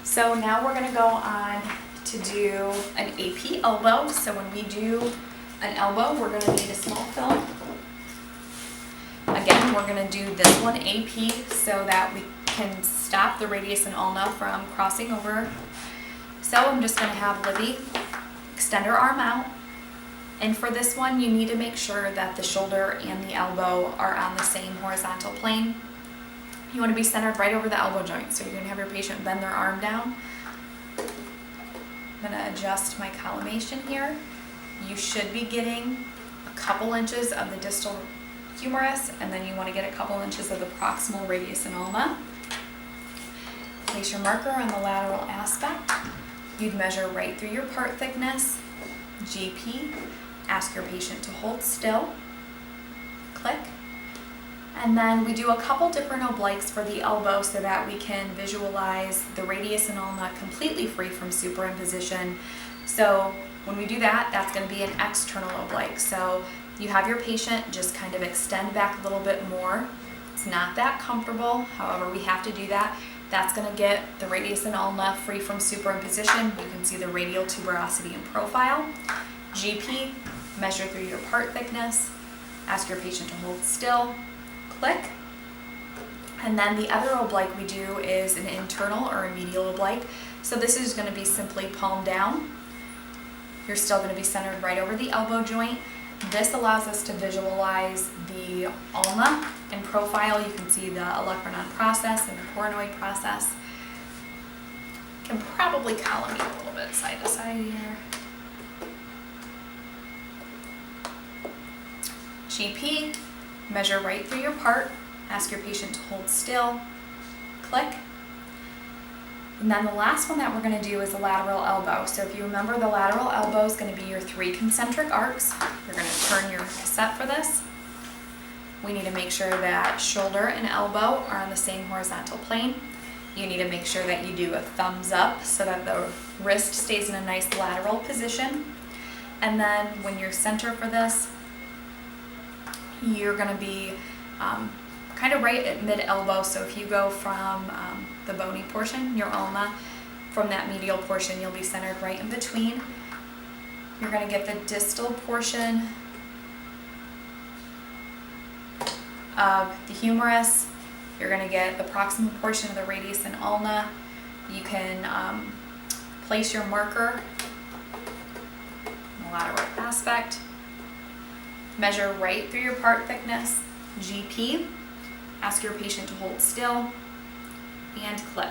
So now we're gonna go on to do an AP elbow. So when we do an elbow, we're gonna need a small film. Again, we're gonna do this one AP so that we can stop the radius and ulna from crossing over. So I'm just gonna have Libby extend her arm out. And for this one, you need to make sure that the shoulder and the elbow are on the same horizontal plane. You want to be centered right over the elbow joint. So you're going to have your patient bend their arm down. I'm going to adjust my collimation here. You should be getting a couple inches of the distal humerus, and then you want to get a couple inches of the proximal radius and ulna. Place your marker on the lateral aspect. You'd measure right through your part thickness. GP. Ask your patient to hold still. Click. And then we do a couple different obliques for the elbow so that we can visualize the radius and ulna completely free from superimposition. So when we do that, that's going to be an external oblique. So you have your patient just kind of extend back a little bit more. It's not that comfortable, however, we have to do that. That's going to get the radius and ulna free from superimposition. You can see the radial tuberosity and profile. GP, measure through your part thickness. Ask your patient to hold still. Click. And then the other oblique we do is an internal or a medial oblique. So this is going to be simply palm down. You're still going to be centered right over the elbow joint. This allows us to visualize the ulna and profile. You can see the olecranon process and the coronoid process. Can probably collimate a little bit side to side here. GP, measure right through your part. Ask your patient to hold still. Click. And then the last one that we're going to do is a lateral elbow. So if you remember, the lateral elbow is going to be your 3 concentric arcs. You're going to turn your cassette for this. We need to make sure that shoulder and elbow are on the same horizontal plane. You need to make sure that you do a thumbs up so that the wrist stays in a nice lateral position. And then when you're center for this, you're going to be kind of right at mid-elbow. So if you go from the bony portion, your ulna, from that medial portion, you'll be centered right in between. You're going to get the distal portion of the humerus. You're going to get the proximal portion of the radius and ulna. You can place your marker in the lateral aspect. Measure right through your part thickness. GP. Ask your patient to hold still. And click.